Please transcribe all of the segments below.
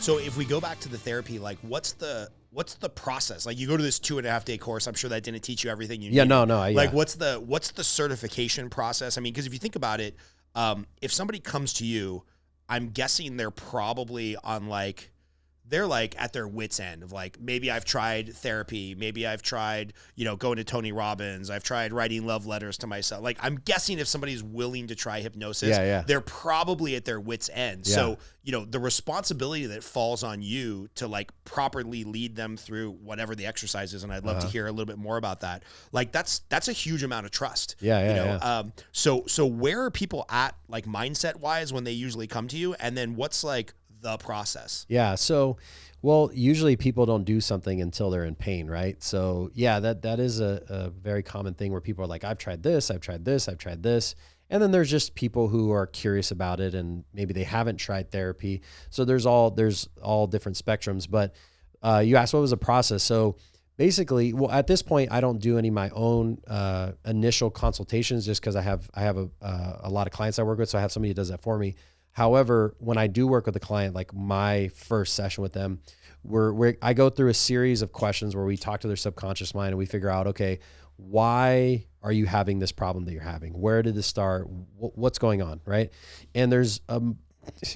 So if we go back to the therapy, like what's the process? Like you go to this 2.5 day course. I'm sure that didn't teach you everything you needed. No. Like what's the certification process? I mean, because if you think about it, if somebody comes to you, I'm guessing they're probably on like, they're like at their wit's end of like, maybe I've tried therapy. Maybe I've tried, going to Tony Robbins. I've tried writing love letters to myself. Like I'm guessing if somebody's willing to try hypnosis, they're probably at their wit's end. Yeah. So, the responsibility that falls on you to like properly lead them through whatever the exercise is. And I'd love to hear a little bit more about that. Like that's a huge amount of trust. So where are people at like mindset wise when they usually come to you? And then what's like the process? Yeah. So, well, usually people don't do something until they're in pain, right? So yeah, that is a very common thing where people are like, I've tried this, I've tried this, I've tried this. And then there's just people who are curious about it and maybe they haven't tried therapy. So there's all different spectrums, but you asked what was the process. So basically, well, at this point, I don't do any of my own initial consultations just because I have a lot of clients I work with. So I have somebody who does that for me. However, when I do work with a client, like my first session with them, I go through a series of questions where we talk to their subconscious mind and we figure out, okay, why are you having this problem that you're having? Where did this start? What's going on, right? And there's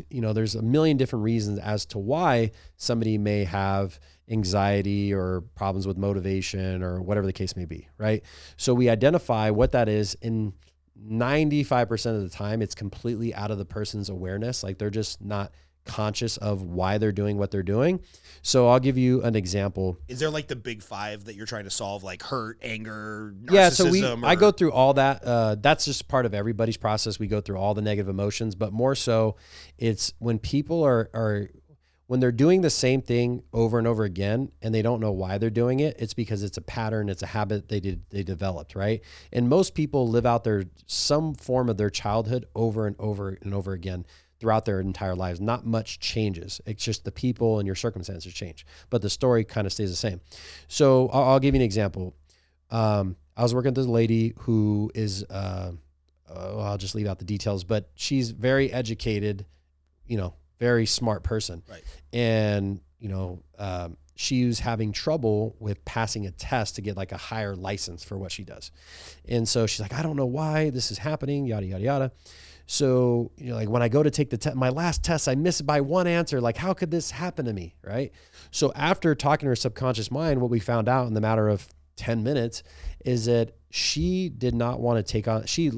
there's a million different reasons as to why somebody may have anxiety or problems with motivation or whatever the case may be, right? So we identify what that is. In 95% of the time, it's completely out of the person's awareness. Like they're just not conscious of why they're doing what they're doing. So I'll give you an example. Is there like the big five that you're trying to solve, like hurt, anger, narcissism? Yeah, so I go through all that. That's just part of everybody's process. We go through all the negative emotions, but more so it's when people are when they're doing the same thing over and over again and they don't know why they're doing it, it's because it's a pattern, it's a habit they developed, right? And most people live out some form of their childhood over and over and over again throughout their entire lives. Not much changes. It's just the people and your circumstances change, but the story kind of stays the same. So I'll give you an example. I was working with this lady who is, I'll just leave out the details, but she's very educated, very smart person. Right. And, she was having trouble with passing a test to get like a higher license for what she does. And so she's like, I don't know why this is happening, yada, yada, yada. So, like when I go to take the test, my last test, I missed by one answer. Like, how could this happen to me? Right. So after talking to her subconscious mind, what we found out in the matter of 10 minutes is that she did not want to take on, she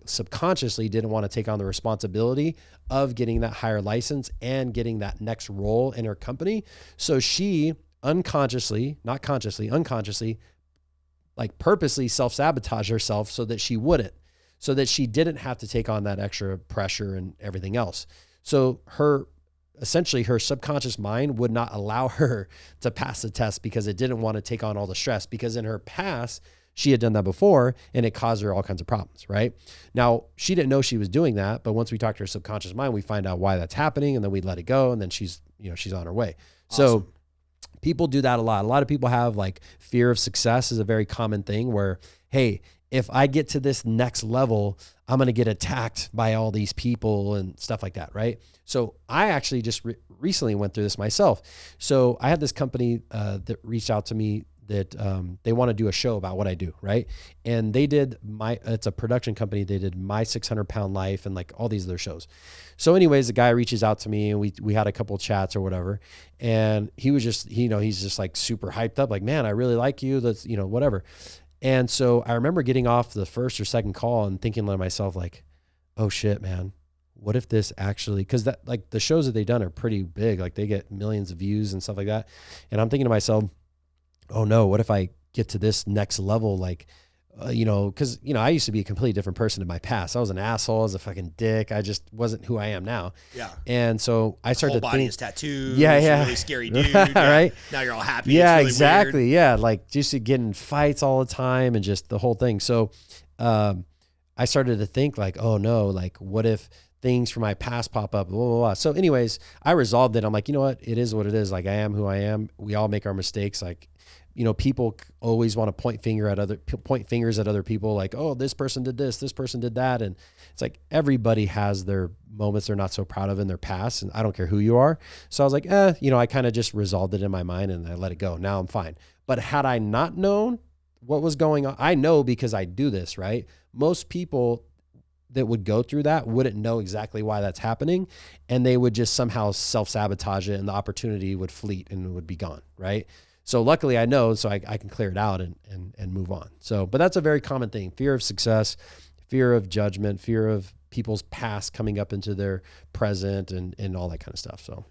subconsciously didn't want to take on the responsibility of getting that higher license and getting that next role in her company. So she unconsciously, not consciously, unconsciously, like purposely self-sabotage herself so that she wouldn't, so that she didn't have to take on that extra pressure and everything else. So essentially her subconscious mind would not allow her to pass the test because it didn't want to take on all the stress, because in her past, she had done that before and it caused her all kinds of problems, right? Now, she didn't know she was doing that, but once we talk to her subconscious mind, we find out why that's happening and then we let it go and then she's on her way. Awesome. So people do that a lot. A lot of people have like fear of success is a very common thing where, hey, if I get to this next level, I'm going to get attacked by all these people and stuff like that, right? So I actually just recently went through this myself. So I had this company that reached out to me that they want to do a show about what I do, right? And they did it's a production company. They did My 600 Pound Life and like all these other shows. So anyways, the guy reaches out to me and we had a couple of chats or whatever. And he was just, he's just like super hyped up, like, man, I really like you. That's, whatever. And so I remember getting off the first or second call and thinking to myself like, oh shit, man, what if this actually, cause that like the shows that they've done are pretty big. Like they get millions of views and stuff like that. And I'm thinking to myself, oh no, what if I get to this next level? Like, cause I used to be a completely different person in my past. I was an asshole. I was a fucking dick. I just wasn't who I am now. Yeah. And so I started whole body is tattooed. Yeah. Really scary dude. Right. Now you're all happy. Yeah, it's really exactly. Weird. Yeah. Like just getting fights all the time and just the whole thing. So, I started to think like, oh no, like what if things from my past pop up, blah, blah, blah. So anyways, I resolved it. I'm like, you know what? It is what it is. Like I am who I am. We all make our mistakes. Like, people always want to point fingers at other people, like, oh, this person did this person did that. And it's like, everybody has their moments they're not so proud of in their past. And I don't care who you are. So I was like, I kind of just resolved it in my mind and I let it go. Now I'm fine. But had I not known what was going on, I know because I do this, right? Most people that would go through that wouldn't know exactly why that's happening. And they would just somehow self-sabotage it and the opportunity would fleet and it would be gone, right? So luckily I know, so I can clear it out and move on. So, but that's a very common thing. Fear of success, fear of judgment, fear of people's past coming up into their present and all that kind of stuff. So